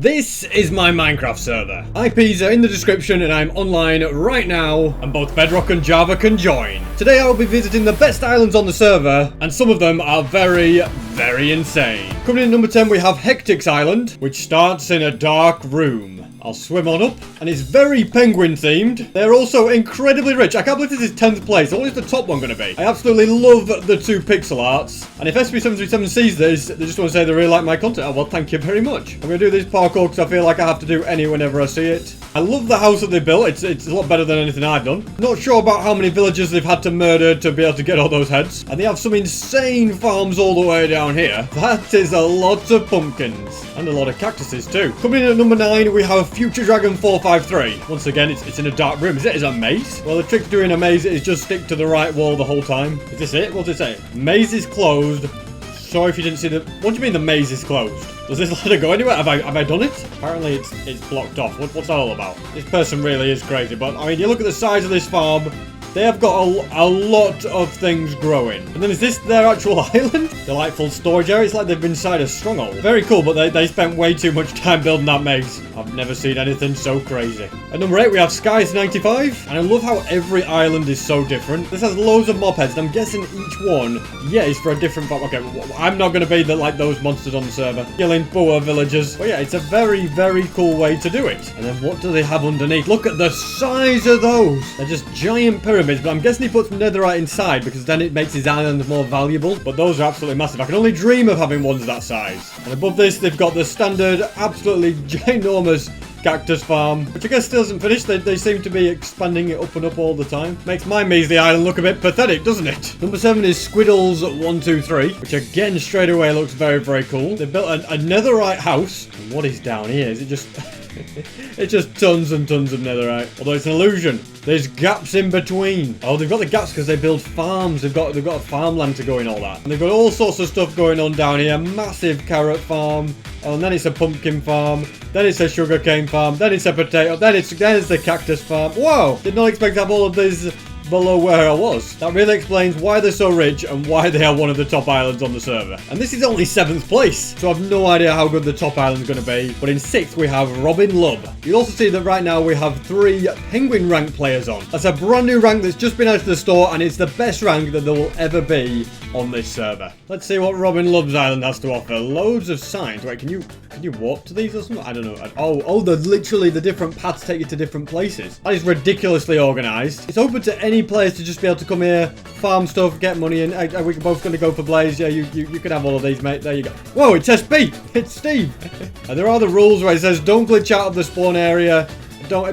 This is my Minecraft server. IPs are in the description and I'm online right now, and both Bedrock and Java can join. Today I will be visiting the best islands on the server, and some of them are very, very insane. Coming in at number 10 we have Hectic's Island, which starts in a dark room. I'll swim on up, and it's very penguin themed. They're also incredibly rich. I can't believe this is 10th place. What is the top one going to be? I absolutely love the two pixel arts. And if SB737 sees this, they just want to say they really like my content. Oh, well, thank you very much. I'm going to do this parkour because I feel like I have to do any whenever I see it. I love the house that they built. It's a lot better than anything I've done. Not sure about how many villagers they've had to murder to be able to get all those heads. And they have some insane farms all the way down here. That is a lot of pumpkins. And a lot of cactuses too. Coming in at number 9, we have Future Dragon 453. Once again, it's in a dark room. Is it a maze? Well, the trick to doing a maze is just stick to the right wall the whole time. Is this it? What's it say? Maze is closed. Sorry if you didn't see the... What do you mean the maze is closed? Does this let it go anywhere? Have I done it? Apparently it's blocked off. What's that all about? This person really is crazy. But, I mean, you look at the size of this farm. They have got a lot of things growing. And then is this their actual island? Delightful storage area. It's like they've been inside a stronghold. Very cool, but they spent way too much time building that maze. I've never seen anything so crazy. At number 8, we have Skies 95. And I love how every island is so different. This has loads of mob heads, and I'm guessing each one, yeah, is for a different farm. Okay, I'm not going to be like those monsters on the server. Killing poor villagers. But yeah, it's a very, very cool way to do it. And then what do they have underneath? Look at the size of those. They're just giant pyramids. But I'm guessing he puts netherite inside because then it makes his island more valuable. But those are absolutely massive. I can only dream of having ones that size. And above this, they've got the standard, absolutely ginormous cactus farm, which I guess still isn't finished. They seem to be expanding it up and up all the time. Makes my measly island look a bit pathetic, doesn't it? Number 7 is Squiddles 123, which again straight away looks very, very cool. They built a netherite house. And what is down here? Is it just... It's just tons and tons of netherite. Although it's an illusion. There's gaps in between. Oh, they've got the gaps because they build farms. They've got a farmland to go in all that. And they've got all sorts of stuff going on down here. Massive carrot farm. Oh, and then it's a pumpkin farm. Then it's a sugarcane farm. Then it's a potato. Then it's the cactus farm. Whoa! Did not expect to have all of these below where I was. That really explains why they're so rich and why they are one of the top islands on the server. And this is only 7th place, so I've no idea how good the top island's going to be. But in 6th we have Robin Lub. You'll also see that right now we have 3 penguin rank players on. That's a brand new rank that's just been out of the store, and it's the best rank that there will ever be on this server. Let's see what Robin Lub's island has to offer. Loads of signs. Wait, can you warp to these or something? I don't know. Oh, literally the different paths take you to different places. That is ridiculously organized. It's open to any players to just be able to come here, farm stuff, get money, and we're both going to go for Blaze. Yeah, you can have all of these, mate. There you go. Whoa, it's SB. It's Steve. There are the rules where it says don't glitch out of the spawn area.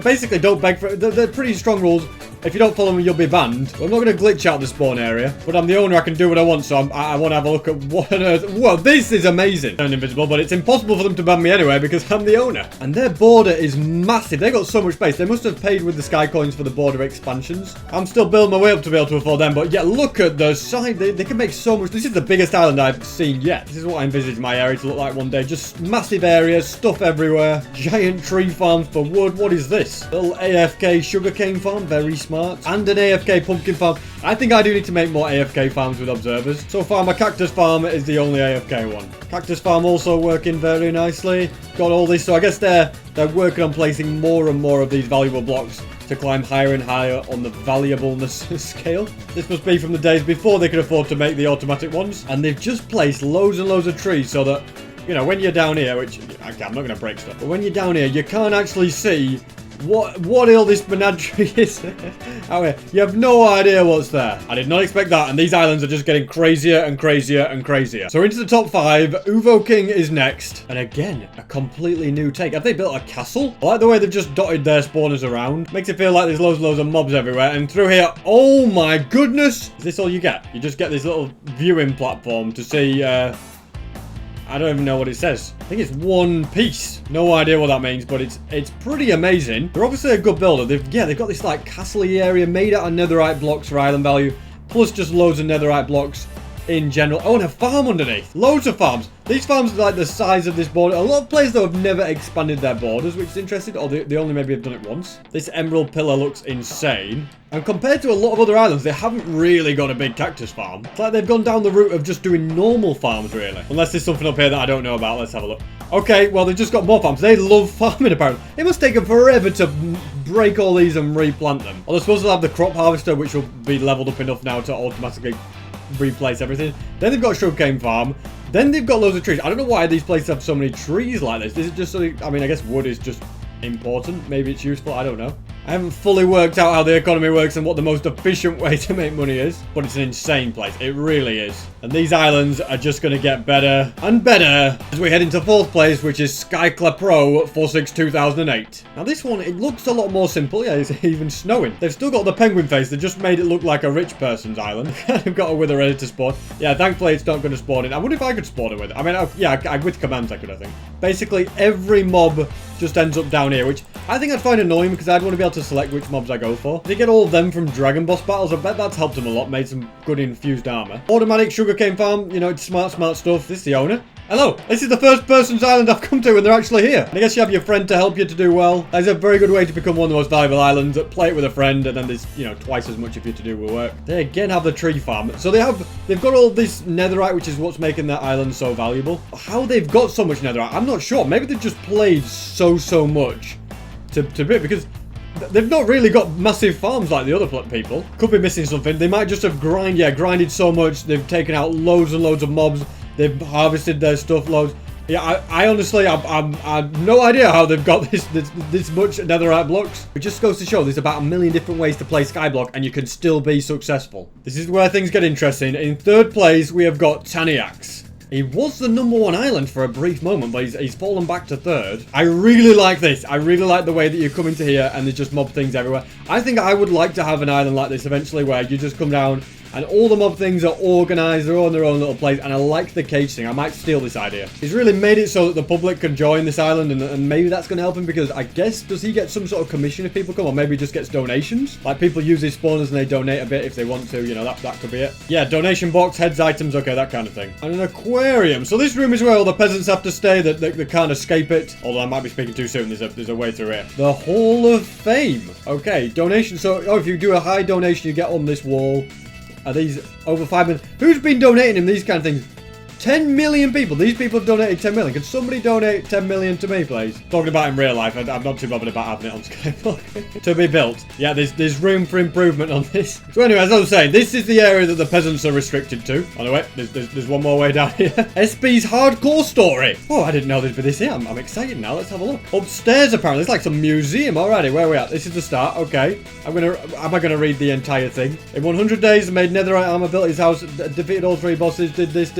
Basically don't beg for it. They're pretty strong rules. If you don't follow me, you'll be banned. Well, I'm not going to glitch out the spawn area, but I'm the owner. I can do what I want, so I want to have a look at what on earth. Whoa, this is amazing. I'm invisible, but it's impossible for them to ban me anyway because I'm the owner. And their border is massive. They've got so much space. They must have paid with the sky coins for the border expansions. I'm still building my way up to be able to afford them, but yeah, look at the side. They can make so much. This is the biggest island I've seen yet. This is what I envisage my area to look like one day. Just massive areas, stuff everywhere, giant tree farms for wood. What is this? Little AFK sugarcane farm, very smart. And an AFK pumpkin farm. I think I do need to make more AFK farms with observers. So far, my cactus farm is the only AFK one. Cactus farm also working very nicely. Got all this, so I guess they're working on placing more and more of these valuable blocks to climb higher and higher on the valuableness scale. This must be from the days before they could afford to make the automatic ones. And they've just placed loads and loads of trees so that, you know, when you're down here, which, okay, I'm not going to break stuff, but when you're down here, you can't actually see what all this menagerie is out here. You have no idea what's there. I did not expect that, and these islands are just getting crazier and crazier and crazier. So into the top 5, Uvo King is next. And again, a completely new take. Have they built a castle? I like the way they've just dotted their spawners around. Makes it feel like there's loads and loads of mobs everywhere. And through here, oh my goodness! Is this all you get? You just get this little viewing platform to see, I don't even know what it says. I think it's one piece. No idea what that means, but it's pretty amazing. They're obviously a good builder. They've got this like castle-y area made out of netherite blocks for island value, plus just loads of netherite blocks in general. Oh, and a farm underneath. Loads of farms. These farms are like the size of this border. A lot of players, though, have never expanded their borders, which is interesting. Or they only maybe have done it once. This emerald pillar looks insane. And compared to a lot of other islands, they haven't really got a big cactus farm. It's like they've gone down the route of just doing normal farms, really. Unless there's something up here that I don't know about. Let's have a look. Okay, well, they've just got more farms. They love farming, apparently. It must take them forever to break all these and replant them. Well, they're supposed to have the crop harvester, which will be leveled up enough now to automatically replace everything. Then they've got a sugarcane farm. Then they've got loads of trees. I don't know why these places have so many trees like this. Is it just so... I mean, I guess wood is just important. Maybe it's useful. I don't know. I haven't fully worked out how the economy works and what the most efficient way to make money is. But it's an insane place. It really is. And these islands are just going to get better and better as we head into 4th place, which is Skycla Pro 46 2008. Now this one, it looks a lot more simple. Yeah, it's even snowing. They've still got the penguin face. They just made it look like a rich person's island. They've got a wither ready to spawn. Yeah, thankfully it's not going to spawn in. I wonder if I could spawn it with it. I mean, yeah, with commands I could, I think. Basically, every mob just ends up down here, which I think I'd find annoying because I'd want to be able to select which mobs I go for. They get all of them from Dragon Boss battles. I bet that's helped them a lot, made some good infused armor. Automatic sugarcane farm, you know, it's smart stuff. This is the owner. Hello, this is the first person's island I've come to and they're actually here. And I guess you have your friend to help you to do well. That's a very good way to become one of the most valuable islands. Play it with a friend and then there's, you know, twice as much if you to do with work. They again have the tree farm. So they've got all this netherite, which is what's making that island so valuable. How they've got so much netherite, I'm not sure. Maybe they've just played so much to bit because they've not really got massive farms like the other people. Could be missing something. They might just have grinded so much. They've taken out loads and loads of mobs. They've harvested their stuff loads. Yeah, I honestly, I've no idea how they've got this much netherite blocks. It just goes to show there's about a million different ways to play Skyblock and you can still be successful. This is where things get interesting. In 3rd place, we have got Taniax. He was the #1 island for a brief moment, but he's fallen back to 3rd. I really like this. I really like the way that you come into here and there's just mob things everywhere. I think I would like to have an island like this eventually where you just come down and all the mob things are organized, they're all in their own little place, and I like the cage thing. I might steal this idea. He's really made it so that the public can join this island, and maybe that's going to help him because I guess, does he get some sort of commission if people come, or maybe he just gets donations? Like people use his spawners and they donate a bit if they want to, you know, that could be it. Yeah, donation box, heads, items, okay, that kind of thing. And an aquarium. So this room is where all the peasants have to stay, that they can't escape it. Although I might be speaking too soon, there's a way through here. The Hall of Fame. Okay, donation. So, if you do a high donation, you get on this wall. Are these over 5 million? Who's been donating him these kind of things? 10 million people. These people have donated 10 million. Can somebody donate 10 million to me, please? Talking about in real life, I'm not too bothered about having it on Skyblock. To be built. Yeah, there's room for improvement on this. So anyway, as I was saying, this is the area that the peasants are restricted to. On the way, there's one more way down here. SB's hardcore story. Oh, I didn't know there'd be this here. I'm excited now. Let's have a look. Upstairs, apparently. It's like some museum. Alrighty, where are we at? This is the start. Okay. Am I gonna read the entire thing? In 100 days, made netherite armor, built his house, defeated all 3 bosses, did this.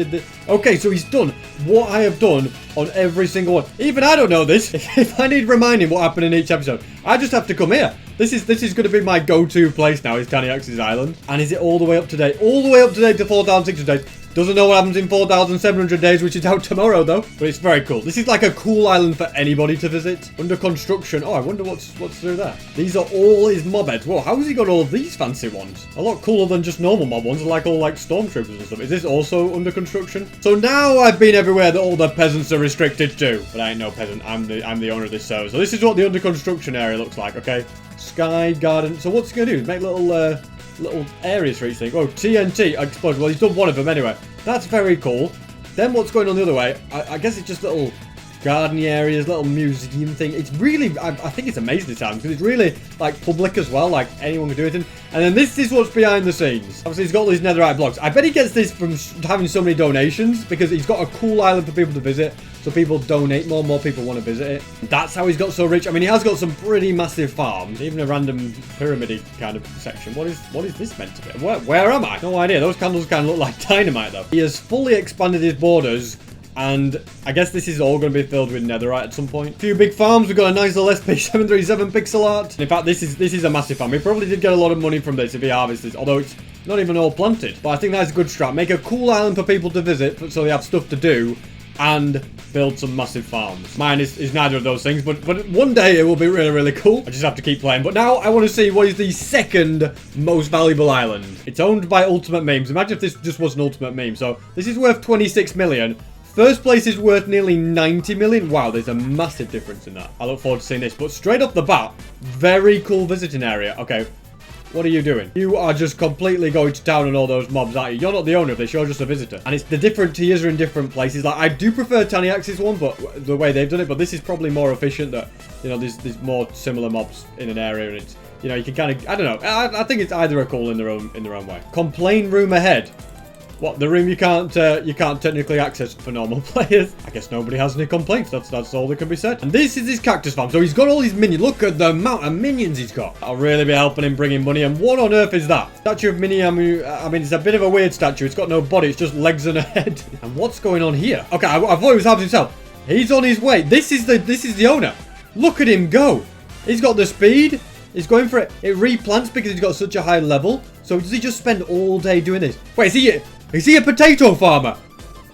Okay, so he's done what I have done on every single one. Even I don't know this. If I need reminding what happened in each episode, I just have to come here. This is going to be my go-to place now, is Taniax's Island. And is it all the way up to date? All the way up to date to 4,600 days. Doesn't know what happens in 4,700 days, which is out tomorrow, though. But it's very cool. This is like a cool island for anybody to visit. Under construction. Oh, I wonder what's through there. These are all his mob heads. Whoa, how has he got all of these fancy ones? A lot cooler than just normal mob ones, like all like stormtroopers and stuff. Is this also under construction? So now I've been everywhere that all the peasants are restricted to. But I ain't no peasant. I'm the owner of this server. So this is what the under construction area looks like, okay? Sky garden. So what's he gonna do? Make little areas for each thing. Oh, TNT explosion. Well, he's done one of them anyway. That's very cool. Then what's going on the other way? I guess it's just little garden areas, little museum thing. It's really, I think it's amazing this time because it's really like public as well. Like anyone can do it. And then this is what's behind the scenes. Obviously, he's got all these netherite blocks. I bet he gets this from having so many donations because he's got a cool island for people to visit. So people donate more people want to visit it. That's how he's got so rich. I mean, he has got some pretty massive farms, even a random pyramid kind of section. What is this meant to be? Where am I? No idea. Those candles kind of look like dynamite, though. He has fully expanded his borders, and I guess this is all going to be filled with netherite at some point. A few big farms. We've got a nice little SP737 pixel art. And in fact, this is a massive farm. He probably did get a lot of money from this if he harvested, although it's not even all planted. But I think that's a good strat. Make a cool island for people to visit, so they have stuff to do. And build some massive farms. Mine is neither of those things, but one day it will be really, really cool. I just have to keep playing. But now I want to see what is the second most valuable island. It's owned by Ultimate Memes. Imagine if this just was an Ultimate Meme. So this is worth 26 million. First place is worth nearly 90 million. Wow, there's a massive difference in that. I look forward to seeing this. But straight off the bat, very cool visiting area. Okay, what are you doing? You are just completely going to town on all those mobs, aren't you? You're not the owner of this, you're just a visitor. And it's the different tiers are in different places. Like, I do prefer Tiny Axe's one, but the way they've done it. But this is probably more efficient that, you know, there's more similar mobs in an area. And it's, you know, you can kind of, I don't know. I think it's either are cool in their own way. Complain room ahead. What, the room you can't technically access for normal players? I guess nobody has any complaints. That's all that can be said. And this is his cactus farm. So he's got all these minions. Look at the amount of minions he's got. I'll really be helping him bring in money. And what on earth is that? Statue of Mini Amu. I mean, it's a bit of a weird statue. It's got no body. It's just legs and a head. And what's going on here? Okay, I thought he was having himself. He's on his way. This is the owner. Look at him go. He's got the speed. He's going for it. It replants because he's got such a high level. So does he just spend all day doing this? Wait, is he a potato farmer?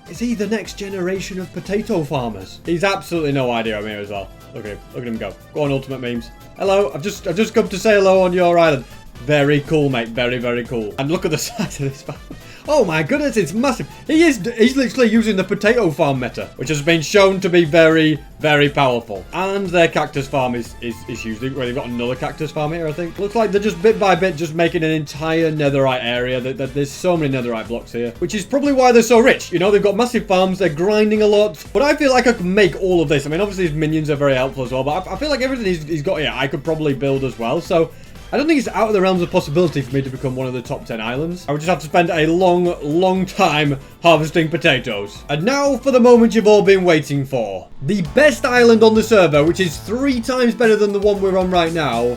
Is he the next generation of potato farmers? He's absolutely no idea I'm here as well. Look at him go. Go on, Ultimate Memes. Hello, I've just come to say hello on your island. Very cool, mate. Very, very cool. And look at the size of this farm. Oh my goodness, it's massive. He's literally using the potato farm meta, which has been shown to be very, very powerful. And their cactus farm is usually where they've got another cactus farm here, I think. Looks like they're just bit by bit just making an entire netherite area. There's so many netherite blocks here, which is probably why they're so rich. You know, they've got massive farms, they're grinding a lot. But I feel like I could make all of this. I mean, obviously his minions are very helpful as well, but I feel like everything he's got here, I could probably build as well. So I don't think it's out of the realms of possibility for me to become one of the top 10 islands. I would just have to spend a long, long time harvesting potatoes. And now for the moment you've all been waiting for. The best island on the server, which is 3 times better than the one we're on right now.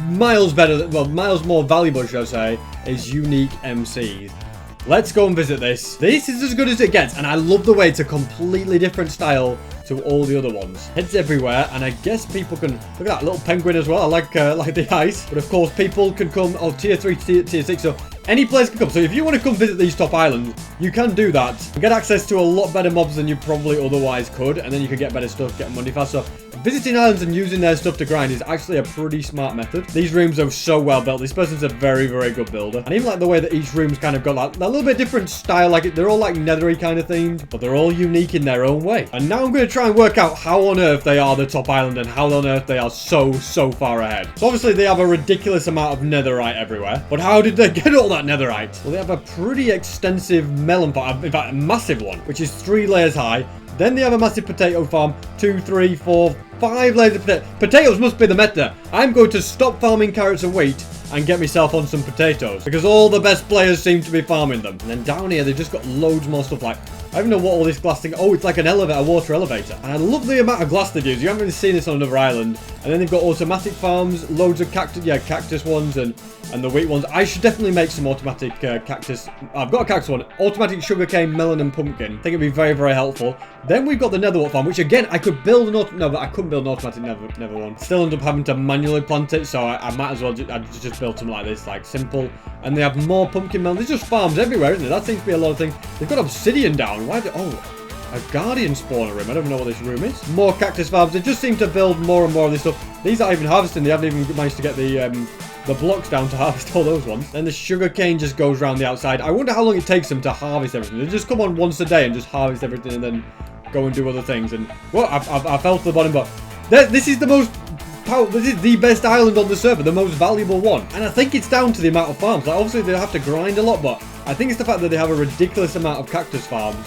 Miles better, well, miles more valuable, should I say, is Unique MCs. Let's go and visit this. This is as good as it gets, and I love the way it's a completely different style to all the other ones. Heads everywhere, and I guess people can look at that little penguin as well. I like the ice, but of course people can come. Oh, tier 3 to tier 6, so any players can come. So if you want to come visit these top islands, you can do that and get access to a lot better mobs than you probably otherwise could, and then you can get better stuff, get money fast. So visiting islands and using their stuff to grind is actually a pretty smart method. These rooms are so well built. This person's a very, very good builder, and even like the way that each room's kind of got like a little bit different style. Like they're all like nethery kind of themed, but they're all unique in their own way. And now I'm going to try and work out how on earth they are the top island and how on earth they are so far ahead. So obviously they have a ridiculous amount of netherite everywhere, but how did they get all that netherite? Well, they have a pretty extensive melon farm, in fact a massive one, which is 3 layers high. Then they have a massive potato farm, 2, 3, 4, 5 layers of potatoes must be the meta. I'm going to stop farming carrots and wheat and get myself on some potatoes, because all the best players seem to be farming them. And then down here they've just got loads more stuff. Like, I don't even know what all this glass thing. Oh, it's like an elevator, a water elevator. And I love the amount of glass they've used. You haven't really seen this on another island. And then they've got automatic farms, loads of cactus ones and the wheat ones. I should definitely make some automatic cactus. I've got a cactus one, automatic sugarcane, melon, and pumpkin. I think it'd be very, very helpful. Then we've got the nether farm, which again I could build no, but I couldn't build an automatic nether one. Still end up having to manually plant it, so I might as well just build something like this, like simple. And they have more pumpkin melon. There's just farms everywhere, isn't it? That seems to be a lot of things. They've got obsidian down. Why? A guardian spawner room. I don't even know what this room is. More cactus farms. They just seem to build more and more of this stuff. These aren't even harvesting. They haven't even managed to get the blocks down to harvest all those ones. Then the sugar cane just goes around the outside. I wonder how long it takes them to harvest everything. They just come on once a day and just harvest everything and then go and do other things. And well, I fell to the bottom, but this is the most this is the best island on the server, the most valuable one. And I think it's down to the amount of farms. Like, obviously they have to grind a lot, but I think it's the fact that they have a ridiculous amount of cactus farms.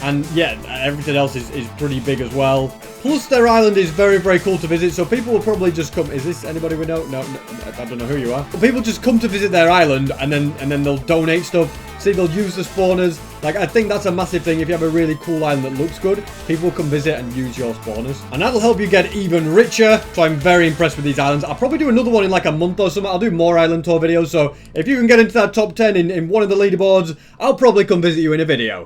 And yeah, everything else is pretty big as well. Plus their island is very, very cool to visit, so people will probably just come. Is this anybody we know? No, I don't know who you are. But people just come to visit their island and then they'll donate stuff. See, they'll use the spawners. Like, I think that's a massive thing. If you have a really cool island that looks good, people will come visit and use your spawners. And that'll help you get even richer. So I'm very impressed with these islands. I'll probably do another one in like a month or something. I'll do more island tour videos. So if you can get into that top 10 in one of the leaderboards, I'll probably come visit you in a video.